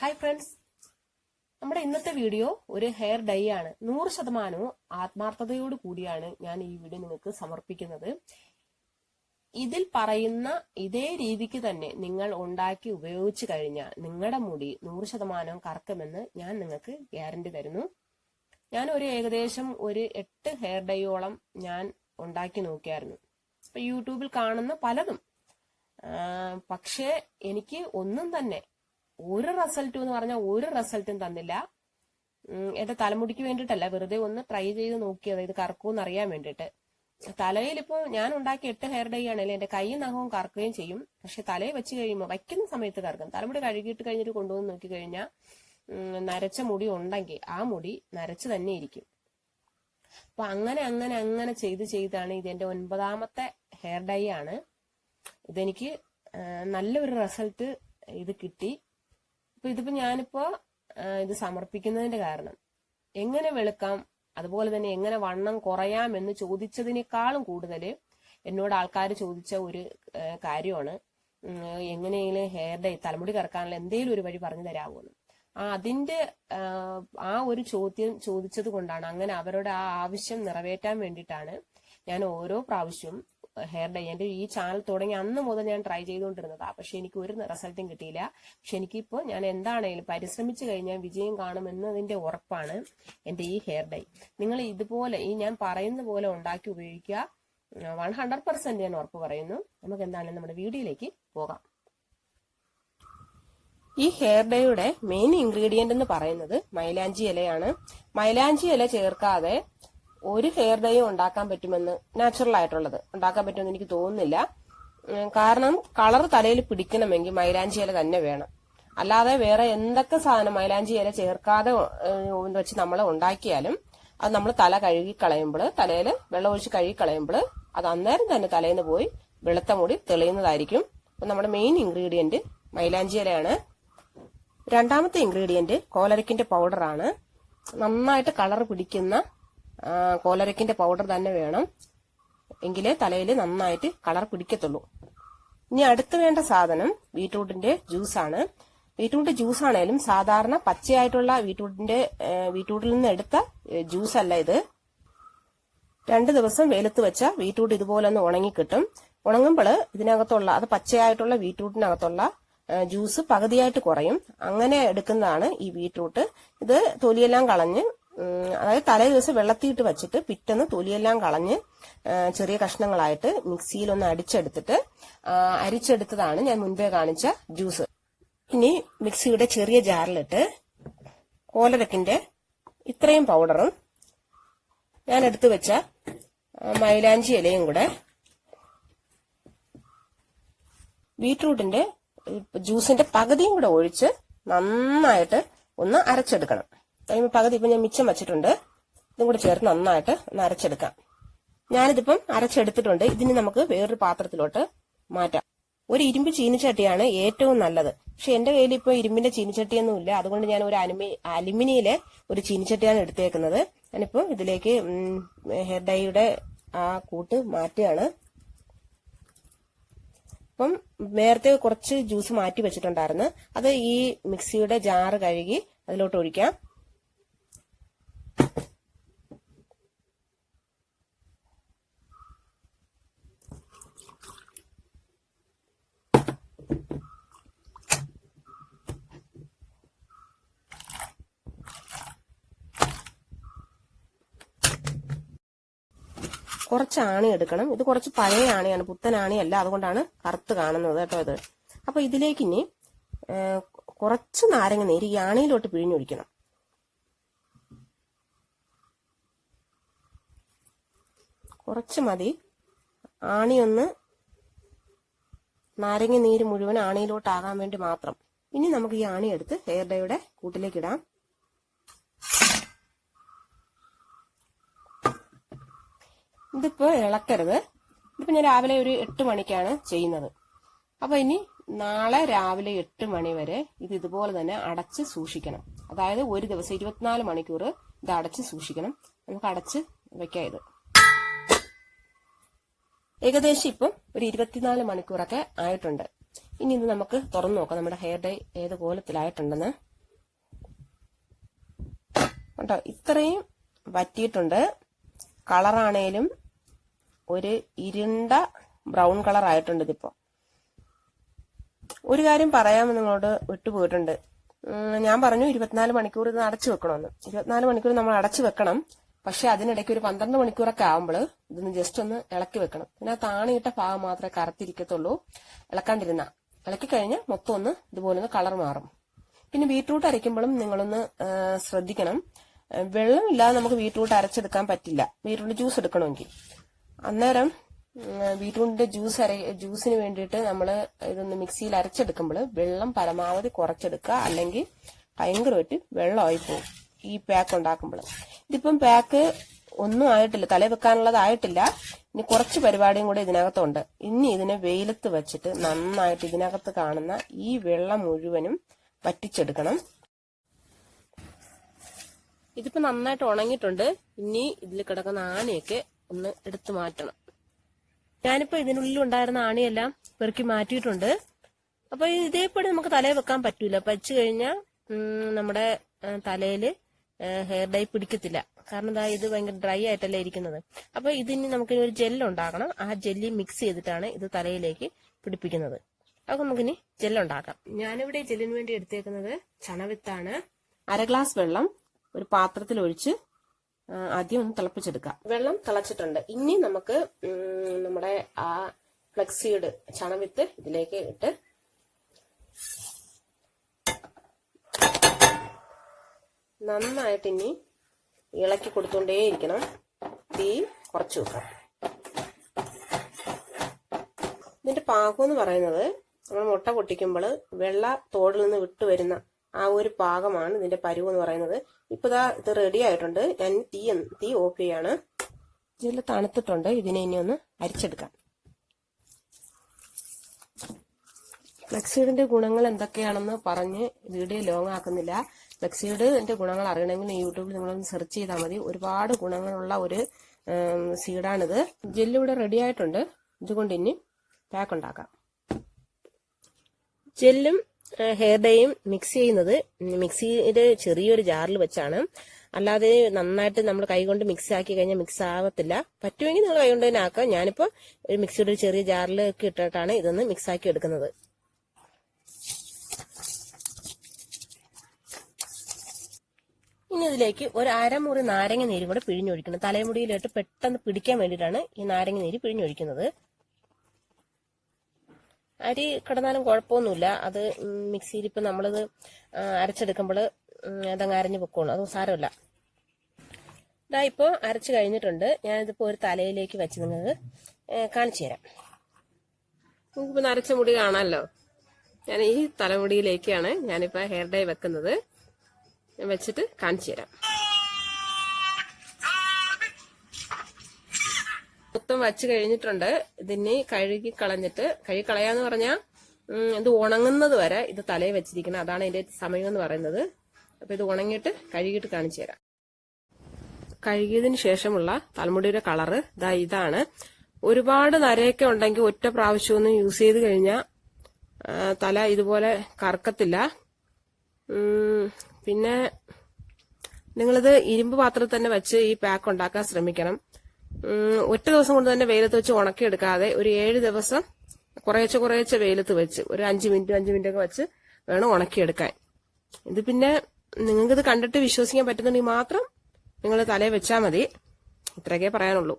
Hi friends, നമ്മുടെ ഇന്നത്തെ video ഒരു ഹെയർ ഡൈ ആണ്. 100% ആത്മാർത്ഥതയോട് കൂടിയാണ് ഞാൻ ഈ വീഡിയോ നിങ്ങൾക്ക് സമർപ്പിക്കുന്നത്. ഇതിൽ പറയുന്ന ഇതേ രീതിക്ക് തന്നെ നിങ്ങൾ ഉണ്ടാക്കി ഉപയോഗിച്ചു കഴിഞ്ഞാൽ നിങ്ങളുടെ മുടി 100% കറക്കുമെന്ന് ഞാൻ നിങ്ങൾക്ക് ഗ്യാരണ്ടി തരുന്നു. ഞാൻ ഏകദേശം 8 ഹെയർ ഡൈയോളം ഞാൻ ഉണ്ടാക്കി നോക്കിയായിരുന്നു. ഇപ്പൊ യൂട്യൂബിൽ കാണുന്ന പലതും, പക്ഷേ എനിക്ക് ഒന്നും തന്നെ ഒരു റിസൾട്ട് എന്ന് പറഞ്ഞാൽ ഒരു റിസൾട്ടും തന്നില്ല. എന്റെ തലമുടിക്ക് വേണ്ടിയിട്ടല്ല, വെറുതെ ഒന്ന് ട്രൈ ചെയ്ത് നോക്കിയത് ഇത് കറക്കൂന്ന് അറിയാൻ വേണ്ടിയിട്ട്. തലയിൽ ഇപ്പൊ ഞാൻ ഉണ്ടാക്കിയ 8 ഹെയർ ഡൈ ആണെങ്കിൽ എന്റെ കൈയും നഖവും കറക്കുകയും ചെയ്യും. പക്ഷെ തലയിൽ വെച്ച് കഴിയുമ്പോൾ വയ്ക്കുന്ന സമയത്ത് കറക്കും. തലമുടി കഴുകിയിട്ട് കഴിഞ്ഞിട്ട് കൊണ്ടുവന്ന് നോക്കി കഴിഞ്ഞാൽ നരച്ച മുടി ഉണ്ടെങ്കിൽ ആ മുടി നരച്ച് തന്നെ ഇരിക്കും. അപ്പൊ അങ്ങനെ ചെയ്താണ് ഇതെന്റെ 9ാമത്തെ ഹെയർ ഡൈ ആണ്. ഇതെനിക്ക് നല്ലൊരു റിസൾട്ട് ഇത് കിട്ടി. ഇതിപ്പോ ഞാനിപ്പോ ഇത് സമർപ്പിക്കുന്നതിന്റെ കാരണം എങ്ങനെ വെളുക്കാം, അതുപോലെ തന്നെ എങ്ങനെ വണ്ണം കുറയാം എന്ന് ചോദിച്ചതിനേക്കാളും കൂടുതൽ എന്നോട് ആൾക്കാർ ചോദിച്ച ഒരു കാര്യമാണ്, എങ്ങനെയെങ്കിലും ഹെയർ ഡൈ തലമുടി കറക്കാനുള്ള എന്തെങ്കിലും ഒരു വഴി പറഞ്ഞു തരാമോന്ന്. അതിന്റെ ഒരു ചോദ്യം ചോദിച്ചത് കൊണ്ടാണ്, അങ്ങനെ അവരുടെ ആ ആവശ്യം നിറവേറ്റാൻ വേണ്ടിയിട്ടാണ് ഞാൻ ഓരോ പ്രാവശ്യവും ഹെയർ ഡൈ എന്റെ ഈ ചാനൽ തുടങ്ങി അന്ന് മുതൽ ഞാൻ ട്രൈ ചെയ്തുകൊണ്ടിരുന്നതാ. പക്ഷെ എനിക്ക് ഒരു റിസൾട്ടും കിട്ടിയില്ല. പക്ഷെ എനിക്കിപ്പോ ഞാൻ എന്താണെങ്കിലും പരിശ്രമിച്ചു കഴിഞ്ഞാൽ വിജയം കാണുമെന്നതിന്റെ ഉറപ്പാണ് എന്റെ ഈ ഹെയർ ഡൈ. നിങ്ങൾ ഇതുപോലെ ഈ ഞാൻ പറയുന്ന പോലെ ഉണ്ടാക്കി ഉപയോഗിക്കുക. 100% ഞാൻ ഉറപ്പ് പറയുന്നു. നമുക്ക് എന്താണെങ്കിലും നമ്മുടെ വീഡിയോയിലേക്ക് പോകാം. ഈ ഹെയർ ഡൈയുടെ മെയിൻ ഇൻഗ്രീഡിയന്റ് എന്ന് പറയുന്നത് മൈലാഞ്ചി ഇലയാണ്. മൈലാഞ്ചി ഇല ചേർക്കാതെ ഒരു ഹെയർ ഡൈ ഉണ്ടാക്കാൻ പറ്റുമെന്ന്, നാച്ചുറൽ ആയിട്ടുള്ളത് ഉണ്ടാക്കാൻ പറ്റുമെന്ന് എനിക്ക് തോന്നുന്നില്ല. കാരണം കളർ തലയിൽ പിടിക്കണമെങ്കിൽ മൈലാഞ്ചി ഇല തന്നെ വേണം. അല്ലാതെ വേറെ എന്തൊക്കെ സാധനം മൈലാഞ്ചി ഇല ചേർക്കാതെ വെച്ച് നമ്മൾ ഉണ്ടാക്കിയാലും അത് നമ്മൾ തല കഴുകി കളയുമ്പോൾ, തലയിൽ വെള്ളം ഒഴിച്ച് കഴുകി കളയുമ്പോൾ അത് അന്നേരം തന്നെ തലേന്ന് പോയി വെളുത്ത മുടി തെളിയുന്നതായിരിക്കും. അപ്പൊ നമ്മുടെ മെയിൻ ഇൻഗ്രീഡിയന്റ് മൈലാഞ്ചി ഇലയാണ്. രണ്ടാമത്തെ ഇൻഗ്രീഡിയന്റ് കോലരക്കിന്റെ പൗഡറാണ്. നന്നായിട്ട് കളർ പിടിക്കുന്ന കോലരക്കിന്റെ പൗഡർ തന്നെ വേണം, എങ്കിലേ തലയിൽ നന്നായിട്ട് കളർ പിടിക്കത്തുള്ളൂ. ഇനി അടുത്ത് വേണ്ട സാധനം ബീറ്റ്റൂട്ടിന്റെ ജ്യൂസാണ്. ബീറ്റ്റൂട്ട് ജ്യൂസ് ആണേലും സാധാരണ പച്ചയായിട്ടുള്ള ബീറ്റ്റൂട്ടിൽ നിന്ന് എടുത്ത ജ്യൂസ് അല്ല ഇത്. 2 ദിവസം വെയിലത്ത് വെച്ച ബീറ്റ്റൂട്ട് ഇതുപോലെ ഒന്ന് ഉണങ്ങി കിട്ടും. ഉണങ്ങുമ്പോൾ ഇതിനകത്തുള്ള അത് പച്ചയായിട്ടുള്ള ബീറ്റ്റൂട്ടിനകത്തുള്ള ജ്യൂസ് പകുതിയായിട്ട് കുറയും. അങ്ങനെ എടുക്കുന്നതാണ് ഈ ബീറ്റ്റൂട്ട്. ഇത് തൊലിയെല്ലാം കളഞ്ഞ്, അതായത് തലേ ദിവസം വെള്ളത്തിയിട്ട് വെച്ചിട്ട് പിറ്റേന്ന് തൊലിയെല്ലാം കളഞ്ഞ് ചെറിയ കഷ്ണങ്ങളായിട്ട് മിക്സിയിലൊന്ന് അരിച്ചെടുത്തതാണ് ഞാൻ മുൻപേ കാണിച്ച ജ്യൂസ്. ഇനി മിക്സിയുടെ ചെറിയ ജാറിലിട്ട് കോലരക്കിന്റെ ഇത്രയും പൗഡറും ഞാൻ എടുത്തു വെച്ച മൈലാഞ്ചി ഇലയും കൂടെ ബീറ്റ്റൂട്ടിന്റെ ജ്യൂസിന്റെ പകുതിയും കൂടെ ഒഴിച്ച് നന്നായിട്ട് ഒന്ന് അരച്ചെടുക്കണം. പകുതി ഇപ്പൊ ഞാൻ മിച്ചം വെച്ചിട്ടുണ്ട്. ഇതും കൂടെ ചേർത്ത് നന്നായിട്ട് ഒന്ന് അരച്ചെടുക്കാം. ഞാനിതിപ്പം അരച്ചെടുത്തിട്ടുണ്ട്. ഇതിന് നമുക്ക് വേറൊരു പാത്രത്തിലോട്ട് മാറ്റാം. ഒരു ഇരുമ്പ് ചീനിച്ചട്ടിയാണ് ഏറ്റവും നല്ലത്. പക്ഷെ എന്റെ കയ്യിൽ ഇപ്പൊ ഇരുമ്പിന്റെ ചീനിച്ചട്ടിയൊന്നും ഇല്ല. അതുകൊണ്ട് ഞാൻ ഒരു അലുമിനിയിലെ ഒരു ചീനിച്ചട്ടിയാണ് എടുത്തേക്കുന്നത്. ഞാനിപ്പോ ഇതിലേക്ക് ഹെയർ ഡൈയുടെ ആ കൂട്ട് മാറ്റുകയാണ്. അപ്പം നേരത്തെ കുറച്ച് ജ്യൂസ് മാറ്റി വെച്ചിട്ടുണ്ടായിരുന്നു. അത് ഈ മിക്സിയുടെ ജാറ് കഴുകി അതിലോട്ട് ഒഴിക്കാം. കുറച്ച് ആണി എടുക്കണം. ഇത് കുറച്ച് പഴയ ആണിയാണ്, പുത്തൻ ആണിയല്ല. അതുകൊണ്ടാണ് കറുത്ത് കാണുന്നത് കേട്ടോ ഇത്. അപ്പൊ ഇതിലേക്ക് ഇനി കുറച്ച് നാരങ്ങ നീര് ഈ ആണിയിലോട്ട് പിഴിഞ്ഞൊഴിക്കണം. കുറച്ച് മതി. ആണിയൊന്ന് നാരങ്ങ നീര് മുഴുവൻ ആണിയിലോട്ടാകാൻ വേണ്ടി മാത്രം. ഇനി നമുക്ക് ഈ ആണി എടുത്ത് ഹെയർ ഡൈയുടെ കൂട്ടിലേക്ക് ഇടാം. ഇതിപ്പോ ഇളക്കരുത്. ഇതിപ്പോ ഞാൻ രാവിലെ ഒരു 8 മണിക്കാണ് ചെയ്യുന്നത്. അപ്പൊ ഇനി നാളെ രാവിലെ 8 മണി വരെ ഇത് ഇതുപോലെ തന്നെ അടച്ച് സൂക്ഷിക്കണം. അതായത് ഒരു ദിവസം 24 മണിക്കൂർ ഇത് അടച്ച് സൂക്ഷിക്കണം. നമുക്ക് അടച്ച് വെക്കാം. ഇത് ഏകദേശം ഇപ്പം ഒരു 24 മണിക്കൂറൊക്കെ ആയിട്ടുണ്ട്. ഇനി ഇത് നമുക്ക് തുറന്നു നോക്കാം നമ്മുടെ ഹെയർ ഡൈ ഏത് കോലത്തിലായിട്ടുണ്ടെന്ന്. കേട്ടോ. ഇത്രയും വറ്റിയിട്ടുണ്ട്. കളറാണേലും ഒരു ഇരുണ്ട ബ്രൗൺ കളർ ആയിട്ടുണ്ട്. ഇതിപ്പോ ഒരു കാര്യം പറയാമെന്ന് നിങ്ങളോട് വിട്ടുപോയിട്ടുണ്ട്. ഞാൻ പറഞ്ഞു 24 മണിക്കൂർ ഇത് അടച്ചു വെക്കണമെന്ന്. 24 മണിക്കൂർ നമ്മൾ അടച്ചു വെക്കണം. പക്ഷെ അതിനിടയ്ക്ക് ഒരു 12 മണിക്കൂറൊക്കെ ആവുമ്പോൾ ഇതൊന്ന് ജസ്റ്റ് ഒന്ന് ഇളക്കി വെക്കണം. പിന്നെ ആ താണിയിട്ട ഭാഗം മാത്രമേ കറുത്തിരിക്കത്തുള്ളൂ. ഇളക്കാണ്ടിരുന്ന ഇളക്കി കഴിഞ്ഞാൽ മൊത്തം ഒന്ന് ഇതുപോലെ ഒന്ന് കളർ മാറും. പിന്നെ ബീട്രൂട്ട് അരയ്ക്കുമ്പോഴും നിങ്ങളൊന്ന് ശ്രദ്ധിക്കണം. വെള്ളമില്ലാതെ നമുക്ക് ബീട്രൂട്ട് അരച്ചെടുക്കാൻ പറ്റില്ല. ബീട്രൂട്ട് ജ്യൂസ് എടുക്കണമെങ്കിൽ അന്നേരം ബീട്രൂട്ടിന്റെ ജ്യൂസിന് വേണ്ടിയിട്ട് നമ്മൾ ഇതൊന്ന് മിക്സിയിൽ അരച്ചെടുക്കുമ്പോൾ വെള്ളം പരമാവധി കുറച്ചെടുക്കുക. അല്ലെങ്കിൽ ഭയങ്കരമായിട്ട് വെള്ളമായി പോകും ഈ പാക്ക് ഉണ്ടാക്കുമ്പോൾ. ഇതിപ്പം പാക്ക് ഒന്നും ആയിട്ടില്ല, തലയിൽ വെക്കാനുള്ളതായിട്ടില്ല. ഇനി കുറച്ച് പരിപാടിയും കൂടെ ഇതിനകത്തുണ്ട്. ഇനി ഇതിനെ വെയിലത്ത് വെച്ചിട്ട് നന്നായിട്ട് ഇതിനകത്ത് കാണുന്ന ഈ വെള്ളം മുഴുവനും വറ്റിച്ചെടുക്കണം. ഇതിപ്പോ നന്നായിട്ട് ഉണങ്ങിയിട്ടുണ്ട്. ഇനി ഇതിൽ കിടക്കുന്ന ആണിയൊക്കെ ഒന്ന് എടുത്തു മാറ്റണം. ഞാനിപ്പോ ഇതിനുള്ളിൽ ഉണ്ടായിരുന്ന ആണിയെല്ലാം പെറുക്കി മാറ്റിയിട്ടുണ്ട്. അപ്പൊ ഇതേപടി നമുക്ക് തലയിൽ വെക്കാൻ പറ്റൂല. വെച്ചു കഴിഞ്ഞാൽ നമ്മുടെ തലയില് ഹെയർ ഡൈ പിടിക്കത്തില്ല. കാരണം എന്താ, ഇത് ഭയങ്കര ഡ്രൈ ആയിട്ടല്ലേ ഇരിക്കുന്നത്. അപ്പൊ ഇതിന് നമുക്ക് ഒരു ജെല്ലുണ്ടാക്കണം. ആ ജെല്ലി മിക്സ് ചെയ്തിട്ടാണ് ഇത് തലയിലേക്ക് പിടിപ്പിക്കുന്നത്. അപ്പൊ നമുക്കിനി ജെല്ലുണ്ടാക്കാം. ഞാനിവിടെ ജെല്ലിന് വേണ്ടി എടുത്തേക്കുന്നത് ചണവിത്താണ്. 1/2 ഗ്ലാസ് വെള്ളം ഒരു പാത്രത്തിൽ ഒഴിച്ച് ആദ്യം ഒന്ന് തിളപ്പിച്ചെടുക്കാം. വെള്ളം തിളച്ചിട്ടുണ്ട്. ഇനി നമുക്ക് നമ്മുടെ ആ ഫ്ലക്സീഡ് ചണവിത്ത് ഇതിലേക്ക് ഇട്ട് നന്നായിട്ട് ഇനി ഇളക്കി കൊടുത്തോണ്ടേയിരിക്കണം. തീ കുറച്ച് വെക്കാം. ഇതിന്റെ പാകം എന്ന് പറയുന്നത് നമ്മൾ മുട്ട പൊട്ടിക്കുമ്പോൾ വെള്ള തോടിൽ നിന്ന് വിട്ടുവരുന്ന ആ ഒരു പാകമാണ് ഇതിന്റെ പരുവ് എന്ന് പറയുന്നത്. ഇപ്പൊ ഇത് റെഡി ആയിട്ടുണ്ട്. ഞാൻ തീ ഓഫ് ചെയ്യാണ്. ഇതിൽ തണുത്തിട്ടുണ്ട്. ഇതിനെ ഇനി ഒന്ന് അരിച്ചെടുക്കാം. ഫ്ലക്സീഡിന്റെ ഗുണങ്ങൾ എന്തൊക്കെയാണെന്ന് പറഞ്ഞ് വീഡിയോ ലോങ് ആക്കുന്നില്ല. ഫ്ലക്സീഡിന്റെ ഗുണങ്ങൾ അറിയണമെങ്കിൽ യൂട്യൂബിൽ നിങ്ങളൊന്ന് സെർച്ച് ചെയ്താൽ മതി. ഒരുപാട് ഗുണങ്ങളുള്ള ഒരു സീഡാണിത്. ജെല്ല് ഇവിടെ റെഡി ആയിട്ടുണ്ട്. ഇതുകൊണ്ട് ഇനി പാക്ക് ഉണ്ടാക്കാം. ജെല്ലും ഹെയർ ഡൈയും മിക്സ് ചെയ്യുന്നത് മിക്സിയുടെ ചെറിയൊരു ജാറിൽ വെച്ചാണ്. അല്ലാതെ നന്നായിട്ട് നമ്മൾ കൈകൊണ്ട് മിക്സ് ആക്കി കഴിഞ്ഞാൽ മിക്സ് ആവത്തില്ല. പറ്റുമെങ്കിൽ നിങ്ങൾ കൈകൊണ്ട് തന്നെ ആക്കാം. ഞാനിപ്പോ ഒരു മിക്സിയുടെ ഒരു ചെറിയ ജാറിലേക്ക് ഇട്ടിട്ടാണ് ഇതൊന്ന് മിക്സ് ആക്കി എടുക്കുന്നത്. ഇനി ഇതിലേക്ക് ഒരു അരമുറി നാരങ്ങ നീരും കൂടെ പിഴിഞ്ഞൊഴിക്കണം. തലമുടിയിലിട്ട് പെട്ടെന്ന് പിടിക്കാൻ വേണ്ടിയിട്ടാണ് ഈ നാരങ്ങ നീര് പിഴിഞ്ഞൊഴിക്കുന്നത്. അരി കിടന്നാലും കുഴപ്പമൊന്നുമില്ല. അത് മിക്സിയിൽ ഇപ്പം നമ്മളിത് അരച്ചെടുക്കുമ്പോൾ അതങ്ങ് അരഞ്ഞു പൊക്കോളും. അത് സാരമില്ല. ഇതാ ഇപ്പോൾ അരച്ച് കഴിഞ്ഞിട്ടുണ്ട്. ഞാനിതിപ്പോൾ ഒരു തലയിലേക്ക് വെച്ച് നിങ്ങൾക്ക് കാണിച്ചു തരാം. നിങ്ങൾക്കിപ്പോൾ നരച്ച മുടി കാണാമല്ലോ. ഞാൻ ഈ തലമുടിയിലേക്കാണ് ഞാനിപ്പോൾ ഹെയർ ഡൈ വെക്കുന്നത്. ഞാൻ വെച്ചിട്ട് കാണിച്ചു തരാം. മൊത്തം വച്ച് കഴിഞ്ഞിട്ടുണ്ട്. ഇതിനെ കഴുകി കളയാന്ന് പറഞ്ഞാൽ ഇത് ഉണങ്ങുന്നത് വരെ ഇത് തലയിൽ വെച്ചിരിക്കണം. അതാണ് ഇതിന്റെ സമയം എന്ന് പറയുന്നത്. അപ്പൊ ഇത് ഉണങ്ങിയിട്ട് കഴുകിയിട്ട് കാണിച്ചു തരാം. കഴുകിയതിന് ശേഷമുള്ള തലമുടിയുടെ കളറ് ഇതാണ്. ഒരുപാട് നരയൊക്കെ ഉണ്ടെങ്കിൽ ഒറ്റ പ്രാവശ്യം ഒന്ന് യൂസ് ചെയ്ത് കഴിഞ്ഞാൽ തല ഇതുപോലെ കറക്കത്തില്ല. പിന്നെ നിങ്ങളിത് ഇരുമ്പ് പാത്രത്തിൽ തന്നെ വെച്ച് ഈ പാക്ക് ഉണ്ടാക്കാൻ ശ്രമിക്കണം. ഒറ്റ ദിവസം കൊണ്ട് തന്നെ വെയിലത്ത് വെച്ച് ഉണക്കിയെടുക്കാതെ ഒരു 7 ദിവസം കുറേശ്ശെ വെയിലത്ത് വെച്ച് ഒരു 5 മിനിറ്റ് ഒക്കെ വെച്ച് വേണം ഉണക്കിയെടുക്കാൻ. ഇത് പിന്നെ നിങ്ങൾക്കിത് കണ്ടിട്ട് വിശ്വസിക്കാൻ പറ്റുന്നുണ്ടെങ്കിൽ മാത്രം നിങ്ങൾ തലയിൽ വെച്ചാൽ മതി. ഇത്രയൊക്കെ പറയാനുള്ളൂ.